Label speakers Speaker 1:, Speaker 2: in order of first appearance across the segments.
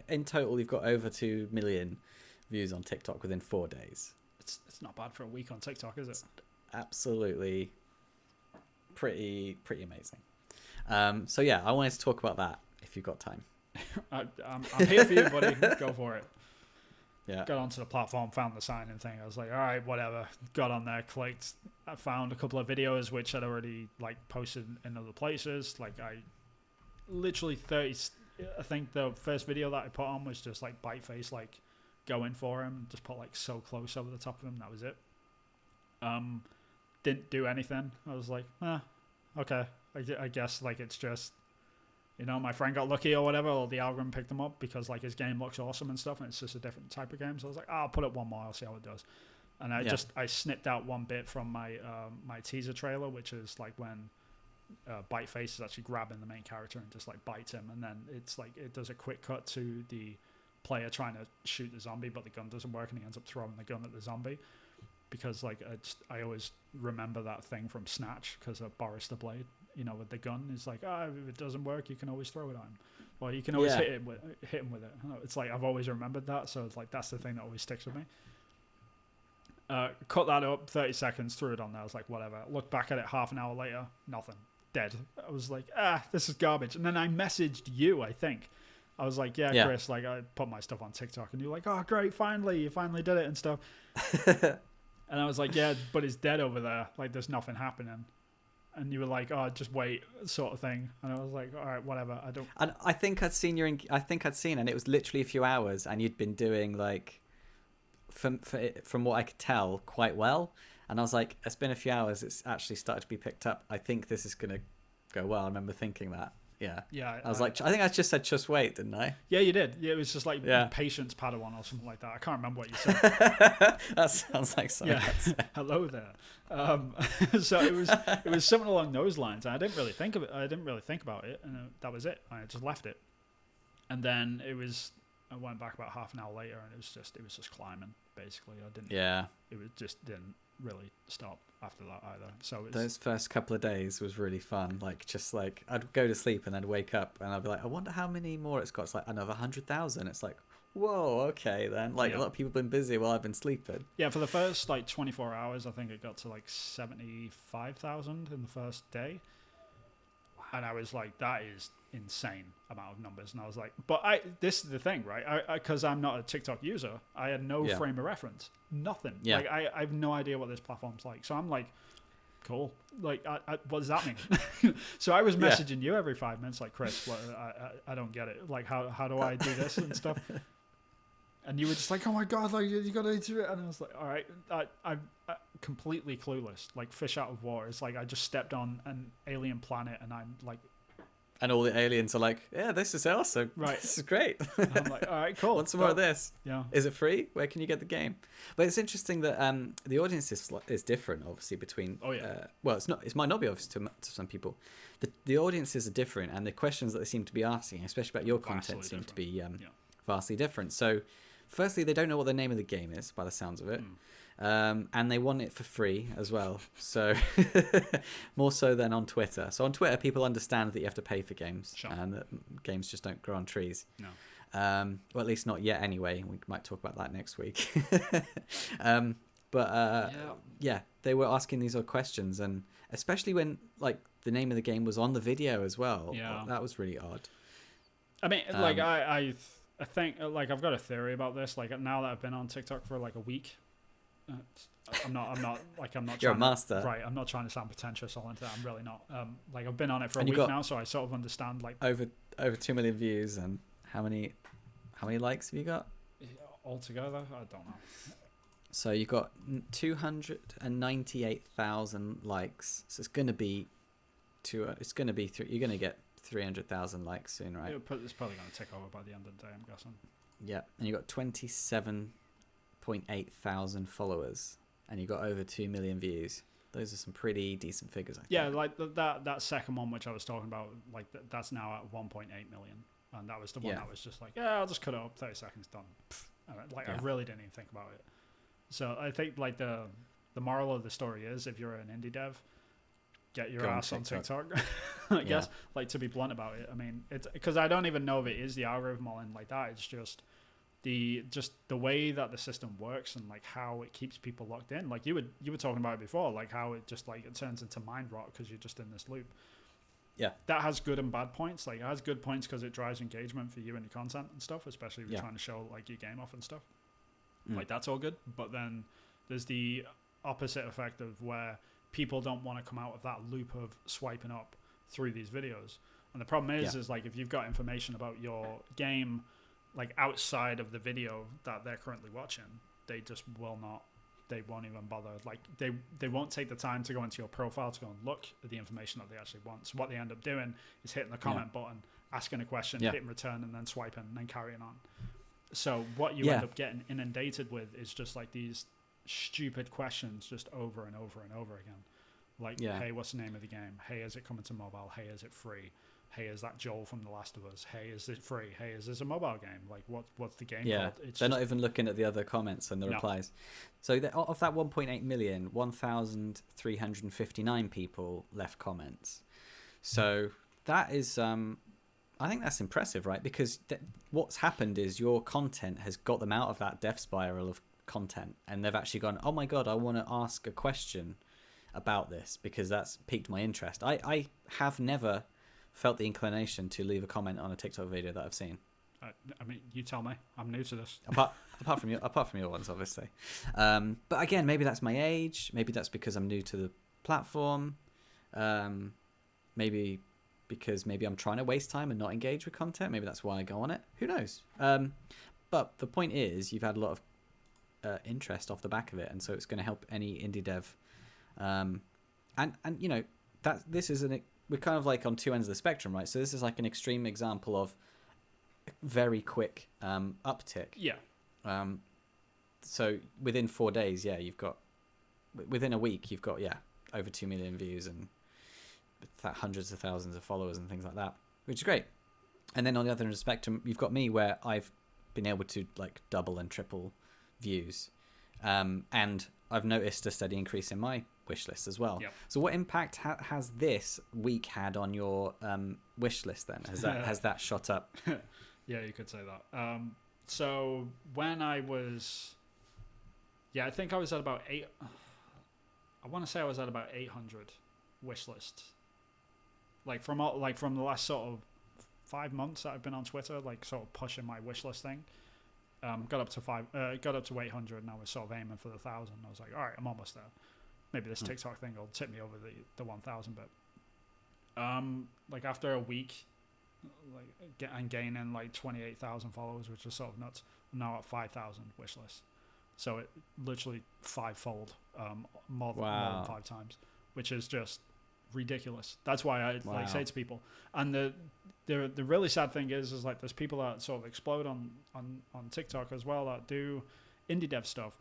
Speaker 1: in total, you've got over 2 million views on TikTok within 4 days.
Speaker 2: It's not bad for a week on TikTok, is it?
Speaker 1: It's absolutely pretty amazing. So yeah, I wanted to talk about that if you've got time.
Speaker 2: I'm here for you, buddy. Go for it.
Speaker 1: Yeah.
Speaker 2: Got onto the platform, found the sign-in thing. I was like, all right, whatever. Got on there, clicked. I found a couple of videos which I'd already like posted in other places. Like I literally I think the first video that I put on was just like Biteface like going for him, just put like so close over the top of him. That was it. Didn't do anything. I was like, okay. I guess like it's just, my friend got lucky or whatever, or the algorithm picked him up because like his game looks awesome and stuff, and it's just a different type of game. So I was like, I'll put up one more, I'll see how it does. And I snipped out one bit from my my teaser trailer, which is like when Biteface is actually grabbing the main character and just like bites him, and then it's like it does a quick cut to the player trying to shoot the zombie, but the gun doesn't work, and he ends up throwing the gun at the zombie. Because like I always remember that thing from Snatch because of Boris the Blade, with the gun. It's like, if it doesn't work, you can always throw it on him, or you can always hit him with it. It's like I've always remembered that, so it's like that's the thing that always sticks with me. Cut that up, 30 seconds, threw it on there. I was like, whatever. Looked back at it half an hour later, nothing, dead. I was like, this is garbage. And then I messaged you, I think. I was like, yeah, Chris, like I put my stuff on TikTok, and you're like, oh great, you finally did it and stuff. And I was like, yeah, but it's dead over there. Like, there's nothing happening. And you were like, oh, just wait, sort of thing. And I was like, all right, whatever. I don't.
Speaker 1: And I think I'd seen and it was literally a few hours, and you'd been doing like, from what I could tell, quite well. And I was like, it's been a few hours. It's actually started to be picked up. I think this is gonna go well. I remember thinking that. Yeah. I was like, I think I just said, just wait, didn't I?
Speaker 2: Yeah, you did. Yeah, it was just like patience Padawan or something like that. I can't remember what you said.
Speaker 1: That sounds like something.
Speaker 2: Yeah. Hello there. So it was something along those lines. And I didn't really think of it. I didn't really think about it, and that was it. I just left it. And then I went back about half an hour later, and it was just climbing basically. It didn't really stop after that either. So
Speaker 1: those first couple of days was really fun. Like, just like I'd go to sleep and then wake up and I'd be like, I wonder how many more it's got. It's like another 100,000. It's like, whoa, okay then. Like a lot of people have been busy while I've been sleeping.
Speaker 2: Yeah, for the first like 24 hours, I think it got to like 75,000 in the first day. And I was like, that is insane amount of numbers. And I was like, but this is the thing, right? Because I'm not a TikTok user, I had no frame of reference, nothing.
Speaker 1: Yeah.
Speaker 2: Like I have no idea what this platform's like. So I'm like, cool. Like, what does that mean? So I was messaging you every 5 minutes, like, Chris, I don't get it. Like, how do I do this and stuff? And you were just like, oh my God, like you got to do it. And I was like, all right, I'm completely clueless, like fish out of water. It's like I just stepped on an alien planet, and I'm like,
Speaker 1: and all the aliens are like, yeah, this is awesome. Right, this is great.
Speaker 2: And I'm like, all right, cool.
Speaker 1: Want some more of this?
Speaker 2: Yeah.
Speaker 1: Is it free? Where can you get the game? But it's interesting that the audience is different, obviously, between. Oh yeah. Well, it's not. It might not be obvious to some people. The audiences are different, and the questions that they seem to be asking, especially about your content, seem to be vastly different. So, firstly, they don't know what the name of the game is, by the sounds of it. And they want it for free as well. So more so than on Twitter. So on Twitter, people understand that you have to pay for games, and that games just don't grow on trees.
Speaker 2: No.
Speaker 1: Well, at least not yet anyway. We might talk about that next week. They were asking these odd questions, and especially when like the name of the game was on the video as well. Yeah. That was really odd.
Speaker 2: I mean, like I think like I've got a theory about this. Like now that I've been on TikTok for like a week, I'm not
Speaker 1: You're a master,
Speaker 2: right? I'm not trying to sound pretentious or anything. I'm really not. Like I've been on it for a week now, so I sort of understand. Like
Speaker 1: over 2 million views, and how many likes have you got
Speaker 2: altogether? I don't know.
Speaker 1: So you got 298,000 likes. So it's going to be you're going to get 300,000 likes soon, right?
Speaker 2: It's probably going to tick over by the end of the day, I'm guessing.
Speaker 1: Yeah, and you got 27.8 thousand followers, and you got over 2 million views. Those are some pretty decent figures, I think.
Speaker 2: Yeah, like that second one which I was talking about, like that's now at 1.8 million, and that was the one that was just like, I'll just cut it up, 30 seconds done. I really didn't even think about it. So I think like the moral of the story is, if you're an indie dev, get your ass on TikTok. I guess, like, to be blunt about it. I mean, it's because I don't even know if it is the algorithm or anything like that. It's just the way that the system works and like how it keeps people locked in. Like you were talking about it before, like how it just like it turns into mind rot because you're just in this loop.
Speaker 1: Yeah,
Speaker 2: that has good and bad points. Like it has good points because it drives engagement for you and your content and stuff, especially if you're trying to show like your game off and stuff. Like that's all good. But then there's the opposite effect of where people don't want to come out of that loop of swiping up through these videos. And the problem is like if you've got information about your game like outside of the video that they're currently watching, they just will not. They won't even bother. Like they won't take the time to go into your profile to go and look at the information that they actually want. So what they end up doing is hitting the comment button, asking a question, hitting return, and then swiping, and then carrying on. So what you end up getting inundated with is just like these stupid questions just over and over and over again. Like, hey, what's the name of the game? Hey, is it coming to mobile? Hey, is it free? Hey, is that Joel from The Last of Us? Hey, is it free? Hey, is this a mobile game? Like, what's the game called?
Speaker 1: They're not even looking at the other comments and the replies. So of that 1.8 million, 1,359 people left comments. So that is, I think that's impressive, right? Because what's happened is your content has got them out of that death spiral of content, and they've actually gone, oh my God, I want to ask a question about this because that's piqued my interest. I have never felt the inclination to leave a comment on a TikTok video that I've seen.
Speaker 2: I mean, you tell me. I'm new to this.
Speaker 1: Apart from your ones, obviously. But again, maybe that's my age. Maybe that's because I'm new to the platform. Maybe because I'm trying to waste time and not engage with content. Maybe that's why I go on it. Who knows? But the point is, you've had a lot of interest off the back of it, and so it's going to help any indie dev. And you know that this is we're kind of like on two ends of the spectrum, right? So this is like an extreme example of very quick uptick.
Speaker 2: Yeah.
Speaker 1: So within 4 days, within a week, you've got over 2 million views and hundreds of thousands of followers and things like that, which is great. And then on the other end of the spectrum, you've got me where I've been able to like double and triple views, and I've noticed a steady increase in my wish list as well.
Speaker 2: Yep.
Speaker 1: So what impact has this week had on your wish list then? Has that shot up?
Speaker 2: Yeah, you could say that. So when I was, I think I was at about I want to say I was at about 800 wish lists. Like from the last sort of 5 months that I've been on Twitter, like sort of pushing my wish list thing. Got up to 800, and I was sort of aiming for the 1,000. I was like, all right, I'm almost there. Maybe this TikTok thing will tip me over the 1,000 bit. Like after a week, I'm gaining like 28,000 followers, which is sort of nuts. I'm now at 5,000 wish lists. So it literally fivefold, more than 5 times, which is just ridiculous. That's why I like say to people, and the really sad thing is like there's people that sort of explode on TikTok as well that do indie dev stuff,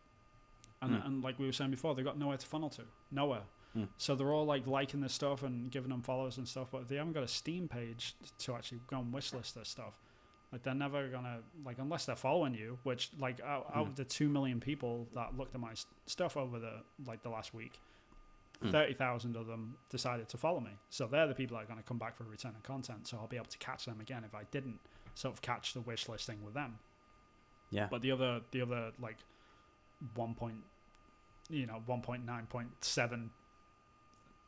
Speaker 2: and like we were saying before, they've got nowhere to funnel to, nowhere. So they're all like liking this stuff and giving them followers and stuff, but if they haven't got a Steam page to actually go and wishlist this stuff, like they're never gonna, like, unless they're following you, which like out of the 2 million people that looked at my stuff over the last week, 30,000 of them decided to follow me. So they're the people that are going to come back for return of content. So I'll be able to catch them again if I didn't sort of catch the wish listing with them.
Speaker 1: Yeah.
Speaker 2: But the other like 1.9.7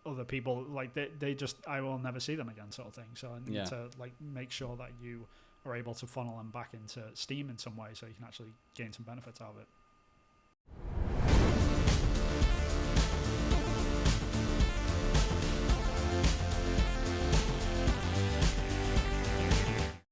Speaker 2: other people, like they just, I will never see them again sort of thing. So I need to like make sure that you are able to funnel them back into Steam in some way so you can actually gain some benefits out of it.